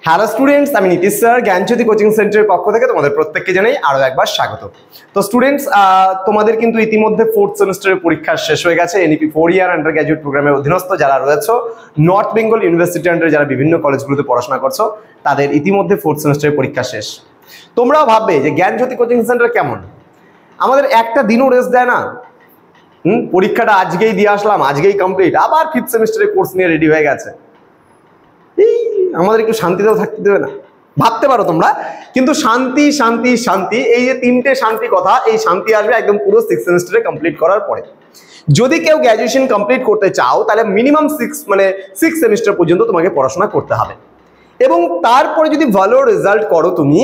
Hello students, আমি Nitish sir জ্ঞানজ্যোতি coaching সেন্টারের পক্ষ থেকে তোমাদের প্রত্যেককে জানাই আরো একবার স্বাগত। তো স্টুডেন্টস, তোমাদের কিন্তু ইতিমধ্যে 4th সেমিস্টারের পরীক্ষা শেষ হয়ে গেছে। এনইপি 4 ইয়ার আন্ডার গ্র্যাজুয়েট প্রোগ্রামের অধীনস্থ যারা রয়েছে, নর্থ বেঙ্গল ইউনিভার্সিটি আন্ডারে যারা বিভিন্ন কলেজগুলোতে পড়াশোনা করছো, তাদের ইতিমধ্যে 4th সেমিস্টারের পরীক্ষা শেষ। তোমরাও ভাববে যে জ্ঞানজ্যোতি কোচিং সেন্টার কেমন, আমাদের একটা দিনও রেস্ট দেয় না। পরীক্ষাটা আজকেই দিয়ে আসলাম, আজকেই কমপ্লিট, আবার 5th সেমিস্টারের কোর্স নিয়ে রেডি হয়ে গেছে। আমাদের একটু শান্তিতেও থাকতে দেবে না? ভাবতে পারো তোমরা, কিন্তু শান্তি শান্তি শান্তি, এই যে তিনটে শান্তি কথা, এই শান্তি আসবে একদম পুরো 6th সেমিস্টারে কমপ্লিট করার পরে। যদি কেউ গ্র্যাজুয়েশন কমপ্লিট করতে চাও, তাহলে মিনিমাম 6 সেমিস্টার পর্যন্ত তোমাকে পড়াশোনা করতে হবে, এবং তারপরে যদি ভালো রেজাল্ট করো তুমি,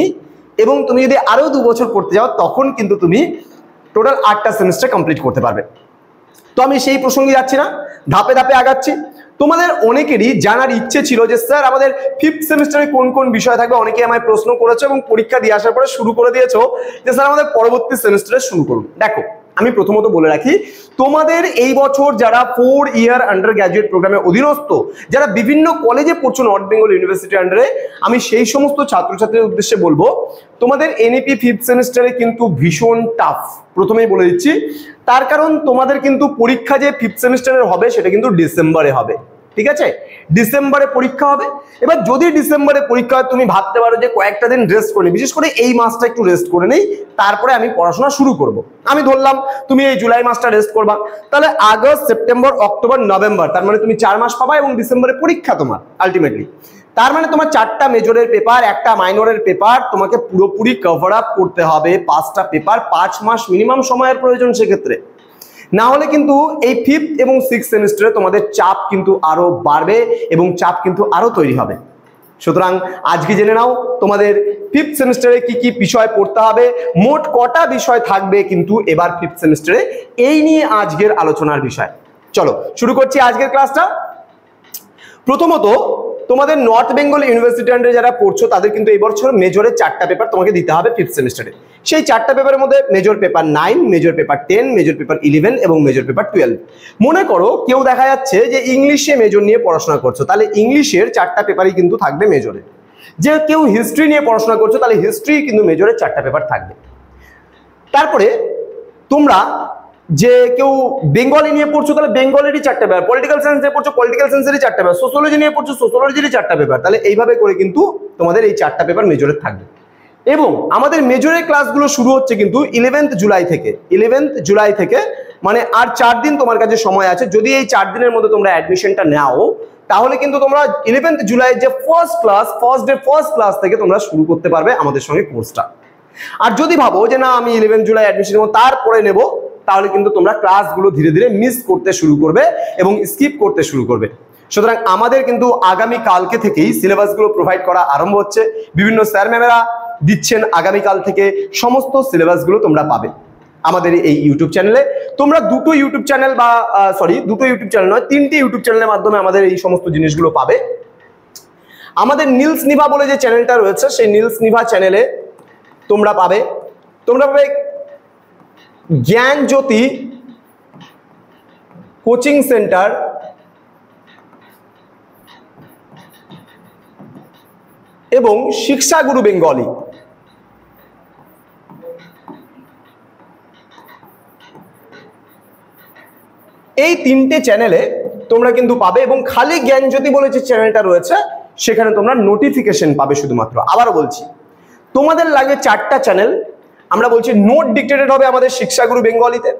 এবং তুমি যদি আরো 2 বছর করতে যাও, তখন কিন্তু তুমি টোটাল 8টা সেমিস্টার কমপ্লিট করতে পারবে। তো আমি সেই প্রসঙ্গে যাচ্ছি না, ধাপে ধাপে আগাচ্ছি। তোমাদের অনেকেরই জানার ইচ্ছে ছিল যে স্যার আমাদের 5th সেমিস্টারে কোন কোন বিষয় থাকবে। অনেকে আমায় প্রশ্ন করেছো এবং পরীক্ষা দিয়ে আসার পরে শুরু করে দিয়েছো যে স্যার আমাদের পরবর্তী সেমিস্টারে শুরু করুন। দেখো, আমি প্রথমত বলে রাখি, তোমাদের এই বছর যারা 4 ইয়ার আন্ডার গ্র্যাজুয়েট প্রোগ্রামে অধীনস্থ, যারা বিভিন্ন কলেজে পড়ছো নর্থ বেঙ্গল ইউনিভার্সিটি আন্ডারে, আমি সেই সমস্ত ছাত্রছাত্রীদের উদ্দেশ্যে বলবো, তোমাদের এনইপি 5th সেমিস্টারে কিন্তু ভীষণ টাফ। প্রথমেই বলে দিচ্ছি, তার কারণ তোমাদের কিন্তু পরীক্ষা যে 5th সেমিস্টারের হবে সেটা কিন্তু ডিসেম্বরে হবে। ঠিক আছে, ডিসেম্বরে পরীক্ষা হবে। এবার যদি ডিসেম্বরে পরীক্ষা হয়, তুমি ভাবতে পারো যে কয়েকটা দিন রেস্ট করে নিই, বিশেষ করে এই মাসটা একটু রেস্ট করে নেই, তারপরে আমি পড়াশোনা শুরু করব। আমি ধরলাম তুমি এই জুলাই মাসটা রেস্ট করবা, তাহলে আগস্ট, সেপ্টেম্বর, অক্টোবর, নভেম্বর, তার মানে তুমি 4 মাস পাবা, এবং ডিসেম্বরে পরীক্ষা তোমার আলটিমেটলি। তার মানে তোমার 4টা মেজরের পেপার, একটা মাইনরের পেপার তোমাকে পুরোপুরি কভার আপ করতে হবে। 5টা পেপার, 5 মাস মিনিমাম সময়ের প্রয়োজন সেক্ষেত্রে। না হলে কিন্তু এই 5th এবং 6th সেমিস্টারে তোমাদের চাপ কিন্তু আরো বাড়বে এবং চাপ কিন্তু আরো তৈরি হবে। সুতরাং আজকে জেনে নাও তোমাদের 5th সেমিস্টারে কি কি বিষয় পড়তে হবে, মোট কটা বিষয় থাকবে কিন্তু এবার 5th সেমিস্টারে, এই নিয়ে আজকের আলোচনার বিষয়। চলো শুরু করছি আজকের ক্লাসটা। প্রথমত, তোমাদের নর্থ বেঙ্গল ইউনিভার্সিটি আন্ডারে যারা পড়ছো, তাদের কিন্তু এই বছর মেজরের 4টা পেপার তোমাকে দিতে হবে 5th সেমিস্টারে। সেই 4টা পেপারের মধ্যে major paper 9, major paper 10, major paper 11 এবং মেজর পেপার 12। মনে করো কেউ দেখা যাচ্ছে যে ইংলিশে মেজর নিয়ে পড়াশোনা করছো, তাহলে ইংলিশের 4টা পেপারই কিন্তু থাকবে মেজরে। যে কেউ হিস্ট্রি নিয়ে পড়াশোনা করছো, তাহলে হিস্ট্রি কিন্তু মেজরের 4টা পেপার থাকবে। তারপরে তোমরা যে কেউ বেঙ্গলি নিয়ে পড়ছো, তাহলে বেঙ্গলেরই 4টা পেপার, পলিটিক্যাল সায়েন্স নিয়ে পড়ছো, পলিটিক্যাল সায়েন্সেরই 4টা পেপার, সোশ্যোলজি নিয়ে পড়ছো, সোশ্যোলজিরই 4টা পেপার। তাহলে এইভাবে করে কিন্তু তোমাদের এই 4টা পেপার মেজরের থাকবে। এবং আমাদের মেজরের ক্লাসগুলো শুরু হচ্ছে কিন্তু 11th জুলাই থেকে। 11th জুলাই থেকে মানে আর 4 দিন তোমার কাছে সময় আছে। যদি এই 4 দিনের মধ্যে তোমরা অ্যাডমিশনটা নাও, তাহলে কিন্তু তোমরা 11th জুলাই যে ফার্স্ট ক্লাস থেকে তোমরা শুরু করতে পারবে আমাদের সঙ্গে কোর্সটা। আর যদি ভাবো যে না আমি 11th জুলাই অ্যাডমিশন নেবো, তারপরে নেব, তাহলে কিন্তু তোমরা ক্লাসগুলো ধীরে ধীরে মিস করতে শুরু করবে এবং স্কিপ করতে শুরু করবে। সুতরাং আমাদের কিন্তু আগামী কালকে থেকেই সিলেবাসগুলো প্রোভাইড করা আরম্ভ হচ্ছে। বিভিন্ন স্যার ম্যামেরা দিচ্ছেন, আগামীকাল থেকে সমস্ত সিলেবাসগুলো তোমরা পাবে আমাদের এই ইউটিউব চ্যানেলে। তোমরা দুটো ইউটিউব চ্যানেল নয়, 3টে ইউটিউব চ্যানেলের মাধ্যমে আমাদের এই সমস্ত জিনিসগুলো পাবে। আমাদের নীলস নিভা বলে যে চ্যানেলটা রয়েছে, সেই নীলস নিভা চ্যানেলে তোমরা পাবে জ্ঞানজ্যোতি কোচিং সেন্টার এবং শিক্ষাগুরু বেঙ্গলি। এই 3টে চ্যানেলে তোমরা কিন্তু পাবে, এবং খালি জ্ঞানজ্যোতি বলে যে চ্যানেলটা রয়েছে সেখানে তোমরা নোটিফিকেশন পাবে শুধুমাত্র। আবারও বলছি, তোমাদের লাগে 4টা চ্যানেল। আমরা বলছি নোট ডিক্টেটেড হবে আমাদের শিক্ষাগুরু বেঙ্গলিতে,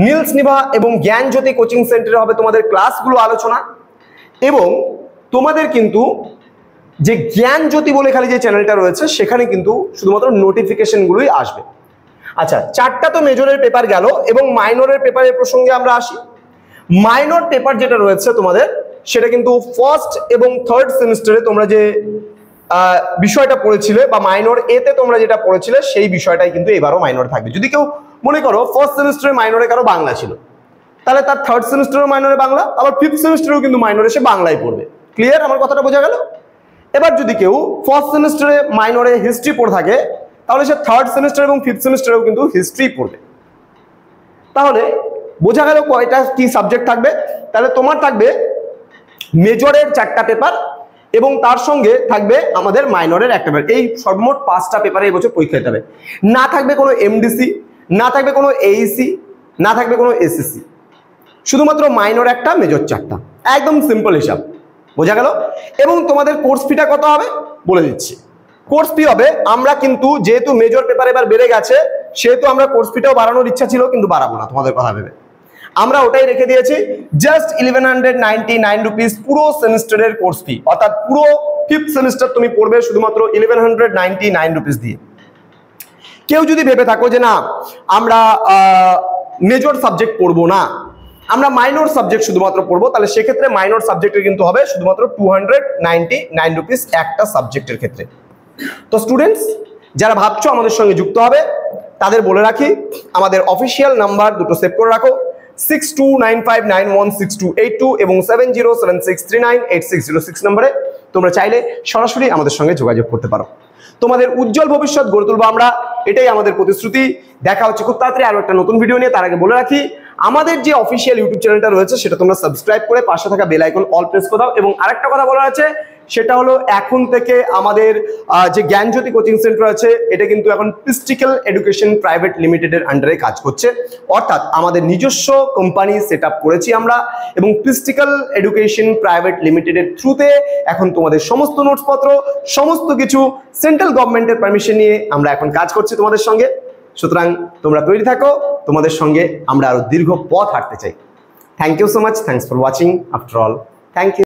নীলস নিভা এবং জ্ঞানজ্যোতি কোচিং সেন্টারে হবে তোমাদের ক্লাসগুলো আলোচনা, এবং তোমাদের কিন্তু যে জ্ঞানজ্যোতি বলে খালি যে চ্যানেলটা রয়েছে সেখানে কিন্তু শুধুমাত্র নোটিফিকেশনগুলোই আসবে। আচ্ছা, 4টা তো মেজরের পেপার গেল, এবং মাইনরের পেপারের প্রসঙ্গে আমরা আসি। মাইনর পেপার যেটা রয়েছে তোমাদের, সেটা কিন্তু 1st এবং 3rd সেমিস্টারে তোমরা যে বিষয়টা পড়েছিলে, বা মাইনর এতে তোমরা যেটা পড়েছিলে, সেই বিষয়টাই কিন্তু এবারও মাইনর থাকবে। যদি কেউ মনে করো 1st সেমিস্টারে মাইনরে কারো বাংলা ছিল, তাহলে তার 3rd সেমিস্টারেও মাইনরে বাংলা, আবার 5th সেমিস্টারেও কিন্তু মাইনরে সে বাংলায় পড়বে। ক্লিয়ার? আমার কথাটা বোঝা গেল? এবার যদি কেউ 1st সেমিস্টারে মাইনরে হিস্ট্রি পড়ে থাকে, তাহলে সে 3rd সেমিস্টার এবং 5th সেমিস্টারেও কিন্তু হিস্ট্রি পড়বে। তাহলে বোঝা গেল কয়টা কি সাবজেক্ট থাকবে। তাহলে তোমার থাকবে মেজরের 4টা পেপার এবং তার সঙ্গে থাকবে আমাদের মাইনরের একটা পেপার। এই সর্বমোট 5টা পেপারে এবছর পরীক্ষা দিতে হবে। না থাকবে কোনো এমডিসি, না থাকবে কোনো এইসি, না থাকবে কোনো এসএসসি, শুধুমাত্র মাইনর একটা, মেজর 4টা। একদম সিম্পল হিসাব, বোঝা গেল? এবং তোমাদের কোর্স ফিটা কত হবে বলে দিচ্ছি। কোর্স ফি হবে, আমরা কিন্তু যেহেতু মেজর পেপার এবার বেড়ে গেছে সেহেতু আমরা কোর্স ফিটাও বাড়ানোর ইচ্ছা ছিল, কিন্তু বাড়াবো না তোমাদের কথা ভেবে, আমরা ওটাই রেখে দিয়েছি জাস্ট 1199 রুপিস পুরো সেমিস্টারের কোর্স ফি, অর্থাৎ পুরো 5th সেমিস্টার তুমি পড়বে শুধুমাত্র 1199 রুপিস দিয়ে। কেউ যদি ভেবে থাকো যে না আমরা মেজর সাবজেক্ট পড়বো না, আমরা মাইনর সাবজেক্ট শুধুমাত্র পড়বো, তাহলে সেক্ষেত্রে মাইনর সাবজেক্টের কিন্তু হবে শুধুমাত্র 299 রুপিস একটা সাবজেক্টের ক্ষেত্রে। তো স্টুডেন্টস যারা ভাবছো আমাদের সঙ্গে যুক্ত হবে তাদের বলে রাখি, আমাদের অফিসিয়াল নাম্বার দুটো সেভ করে রাখো, 6295916282 এবং 7076398606 নম্বরে তোমরা চাইলে সরাসরি আমাদের সঙ্গে যোগাযোগ করতে পারো। তোমাদের উজ্জ্বল ভবিষ্যৎ গড়ে তুলবো আমরা, এটাই আমাদের প্রতিশ্রুতি। দেখা হচ্ছে খুব তাড়াতাড়ি আরো একটা নতুন ভিডিও নিয়ে। তার আগে বলে রাখি, আমাদের যে অফিসিয়াল ইউটিউব চ্যানেলটা রয়েছে সেটা তোমরা সাবস্ক্রাইব করে পাশে থাকা বেল আইকন অল প্রেস করে দাও। এবং আরেকটা কথা বলার আছে, সেটা হলো এখন থেকে আমাদের যে জ্ঞানজ্যোতি কোচিং সেন্টার আছে এটা কিন্তু এখন পিস্টিক্যাল এডুকেশন প্রাইভেট লিমিটেডের আন্ডারে কাজ করছে, অর্থাৎ আমাদের নিজস্ব কোম্পানি সেট আপ করেছি আমরা, এবং পিস্টিক্যাল এডুকেশন প্রাইভেট লিমিটেডের থ্রুতে এখন তোমাদের সমস্ত নোটসপত্র সমস্ত কিছু সেন্ট্রাল গভর্নমেন্টের পারমিশন নিয়ে আমরা এখন কাজ করছি তোমাদের সঙ্গে। সুতরাং তোমরা তৈরি থাকো, তোমাদের সঙ্গে আমরা আরো দীর্ঘ পথ হাঁটতে চাই। Thank you so much, thanks for watching after all, thank you.